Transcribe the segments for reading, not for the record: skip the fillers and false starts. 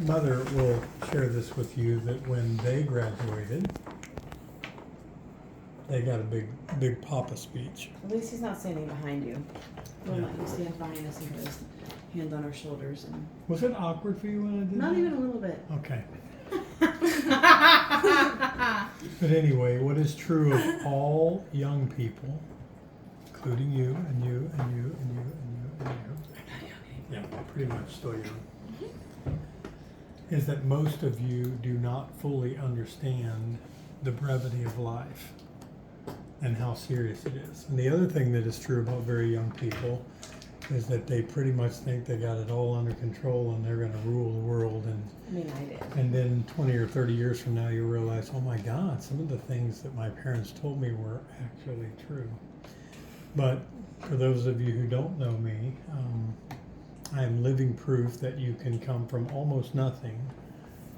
Mother will share this with you that when they graduated, they got a big Papa speech. At least he's not standing behind you. We'll let you stand behind us and put his hand on our shoulders. And Was it awkward for you when I did not that? even a little bit. Okay. But anyway, what is true of all young people, including you and you and you and you and you and you, yeah, pretty much still young, is that most of you do not fully understand the brevity of life and how serious it is. And the other thing that is true about very young people is that they pretty much think they got it all under control and they're going to rule the world. I mean, I did. And then 20 or 30 years from now, you realize, oh my God, some of the things that my parents told me were actually true. But for those of you who don't know me, I am living proof that you can come from almost nothing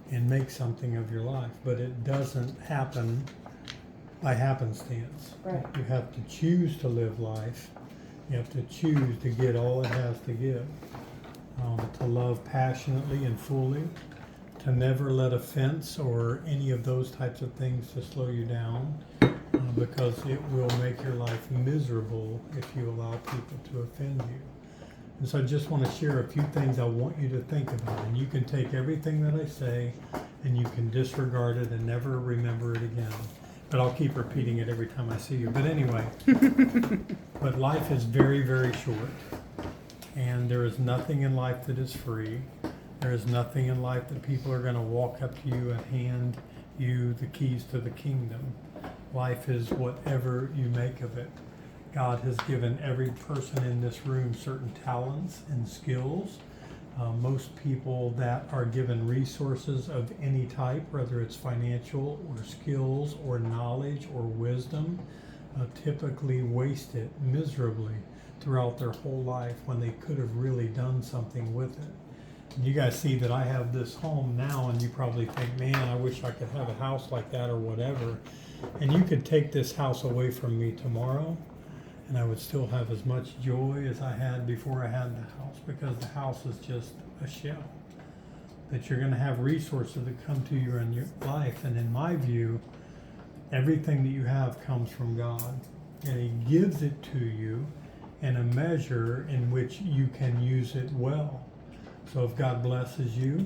and make something of your life. But it doesn't happen by happenstance. Right. You have to choose to live life. You have to choose to get all it has to give. To love passionately and fully, to never let offense or any of those types of things to slow you down, because it will make your life miserable if you allow people to offend you. And so I just want to share a few things I want you to think about. And you can take everything that I say and you can disregard it and never remember it again. But I'll keep repeating it every time I see you. But anyway, but life is very, very short. And there is nothing in life that is free. There is nothing in life that people are going to walk up to you and hand you the keys to the kingdom. Life is whatever you make of it. God has given every person in this room certain talents and skills. Most people that are given resources of any type, whether it's financial or skills or knowledge or wisdom, typically waste it miserably throughout their whole life when they could have really done something with it. And you guys see that I have this home now, and you probably think, man, I wish I could have a house like that or whatever. And you could take this house away from me tomorrow, and I would still have as much joy as I had before I had the house, because the house is just a shell. That you're going to have resources that come to you in your life, and in my view, everything that you have comes from God, and He gives it to you in a measure in which you can use it well. So if God blesses you,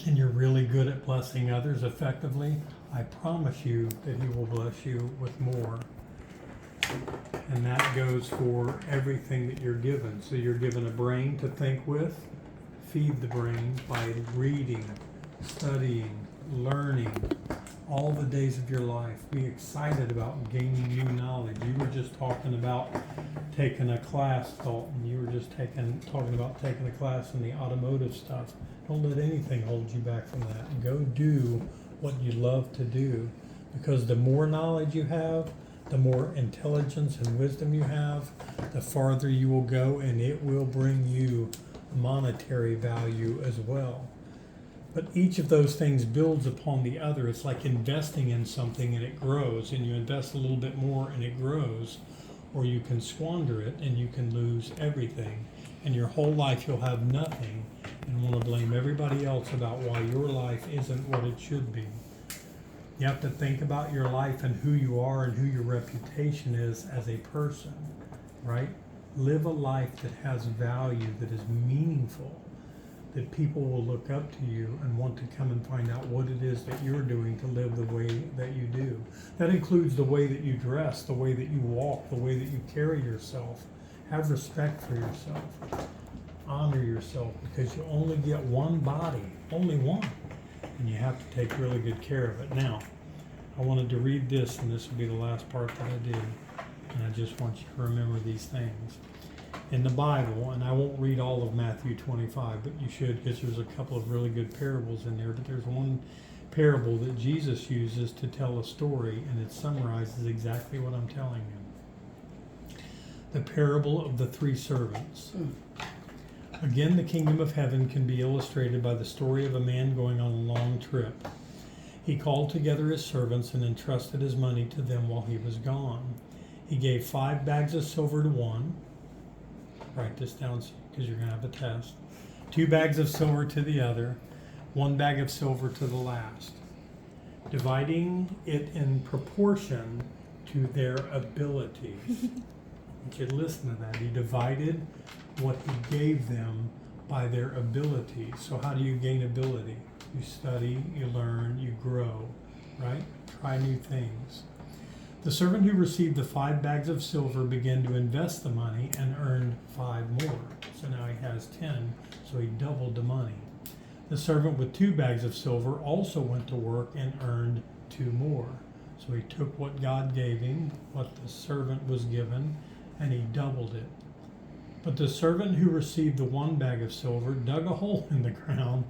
and you're really good at blessing others effectively, I promise you that He will bless you with more. And that goes for everything that you're given. So you're given a brain to think with. Feed the brain by reading, studying, learning all the days of your life. Be excited about gaining new knowledge. You were just talking about taking a class, Dalton. You were just talking about taking a class in the automotive stuff. Don't let anything hold you back from that. Go do what you love to do, because the more knowledge you have, the more intelligence and wisdom you have, the farther you will go, and it will bring you monetary value as well. But each of those things builds upon the other. It's like investing in something and it grows, and you invest a little bit more and it grows, or you can squander it and you can lose everything. And your whole life you'll have nothing and want to blame everybody else about why your life isn't what it should be. You have to think about your life and who you are and who your reputation is as a person, right? Live a life that has value, that is meaningful, that people will look up to you and want to come and find out what it is that you're doing to live the way that you do. That includes the way that you dress, the way that you walk, the way that you carry yourself. Have respect for yourself. Honor yourself, because you only get one body, only one. And you have to take really good care of it. Now, I wanted to read this, and this will be the last part that I did. And I just want you to remember these things. In the Bible, and I won't read all of Matthew 25, but you should, because there's a couple of really good parables in there. But there's one parable that Jesus uses to tell a story, and it summarizes exactly what I'm telling you. The parable of the three servants. Again, the kingdom of heaven can be illustrated by the story of a man going on a long trip. He called together his servants and entrusted his money to them while he was gone. He gave 5 bags of silver to one. Write this down because you're going to have a test. 2 bags of silver to the other, 1 bag of silver to the last, dividing it in proportion to their abilities. I want you to listen to that. He divided what he gave them by their abilities. So how do you gain ability? You study, you learn, you grow, right? Try new things. The servant who received the 5 bags of silver began to invest the money and earned 5 more. So now he has 10, so he doubled the money. The servant with 2 bags of silver also went to work and earned 2 more. So he took what God gave him, what the servant was given, and he doubled it. But the servant who received the 1 bag of silver dug a hole in the ground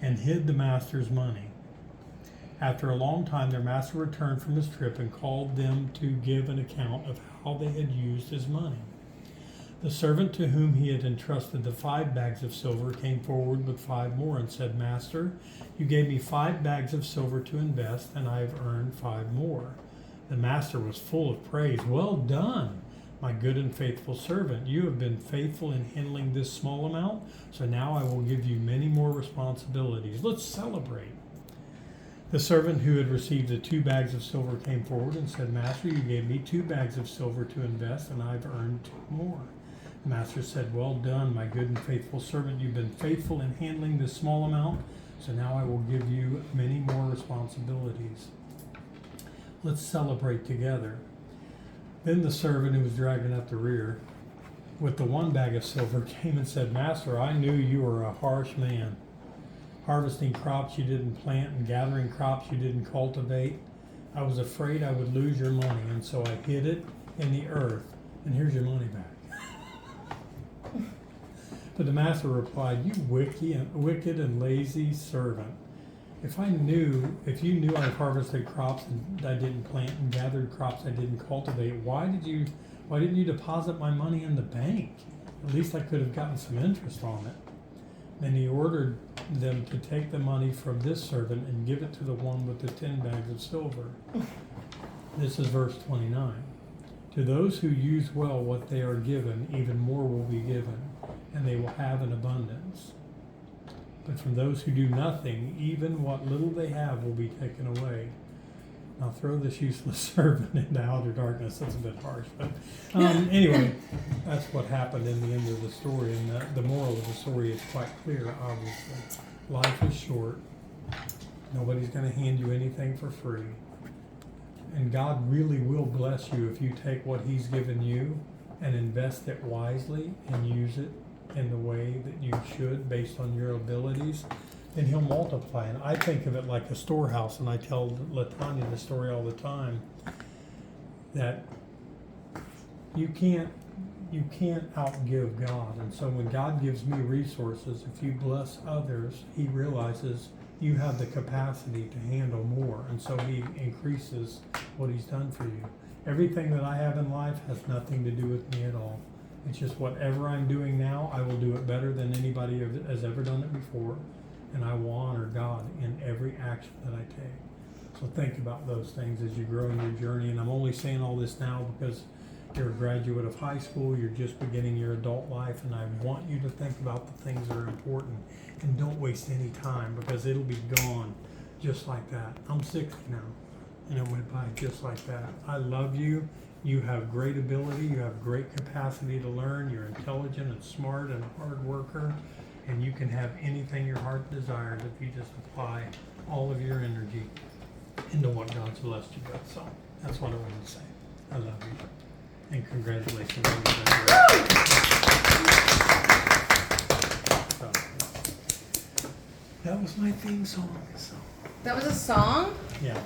and hid the master's money. After a long time, their master returned from his trip and called them to give an account of how they had used his money. The servant to whom he had entrusted the 5 bags of silver came forward with 5 more and said, Master, you gave me 5 bags of silver to invest, and I have earned 5 more. The master was full of praise. Well done, my good and faithful servant. You have been faithful in handling this small amount, so now I will give you many more responsibilities. Let's celebrate. The servant who had received the 2 bags of silver came forward and said, Master, you gave me 2 bags of silver to invest, and I've earned 2 more. The master said, Well done, my good and faithful servant. You've been faithful in handling this small amount, so now I will give you many more responsibilities. Let's celebrate together. Then the servant who was dragging up the rear with the 1 bag of silver came and said, Master, I knew you were a harsh man, harvesting crops you didn't plant and gathering crops you didn't cultivate. I was afraid I would lose your money, and so I hid it in the earth, and here's your money back. But the master replied, You wicked and lazy servant. If you knew I harvested crops and I didn't plant and gathered crops I didn't cultivate, why didn't you deposit my money in the bank? At least I could have gotten some interest on it. Then he ordered them to take the money from this servant and give it to the one with the 10 bags of silver. This is verse 29. To those who use well what they are given, even more will be given, and they will have an abundance. But from those who do nothing, even what little they have will be taken away. Now throw this useless servant into outer darkness. That's a bit harsh, but anyway, that's what happened in the end of the story. And the moral of the story is quite clear, obviously. Life is short. Nobody's going to hand you anything for free. And God really will bless you if you take what He's given you and invest it wisely and use it in the way that you should based on your abilities. Then He'll multiply. And I think of it like a storehouse, and I tell Latanya the story all the time, that you can't outgive God. And so when God gives me resources, if you bless others, He realizes you have the capacity to handle more, and so He increases what He's done for you. Everything that I have in life has nothing to do with me at all. It's just whatever I'm doing now, I will do it better than anybody has ever done it before, and I will honor God in every action that I take. So think about those things as you grow in your journey. And I'm only saying all this now because you're a graduate of high school, you're just beginning your adult life, and I want you to think about the things that are important. And don't waste any time, because it'll be gone just like that. I'm 60 now, and it went by just like that. I love you. You have great ability. You have great capacity to learn. You're intelligent and smart and a hard worker. And you can have anything your heart desires if you just apply all of your energy into what God's blessed you with. So that's what I wanted to say. I love you. And congratulations on your So, that was my theme song. So, That was a song? yeah.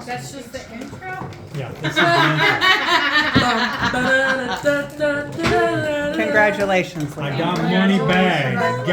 That's just the intro? Yeah. This is the intro. Congratulations, I Leanne. got money back. I got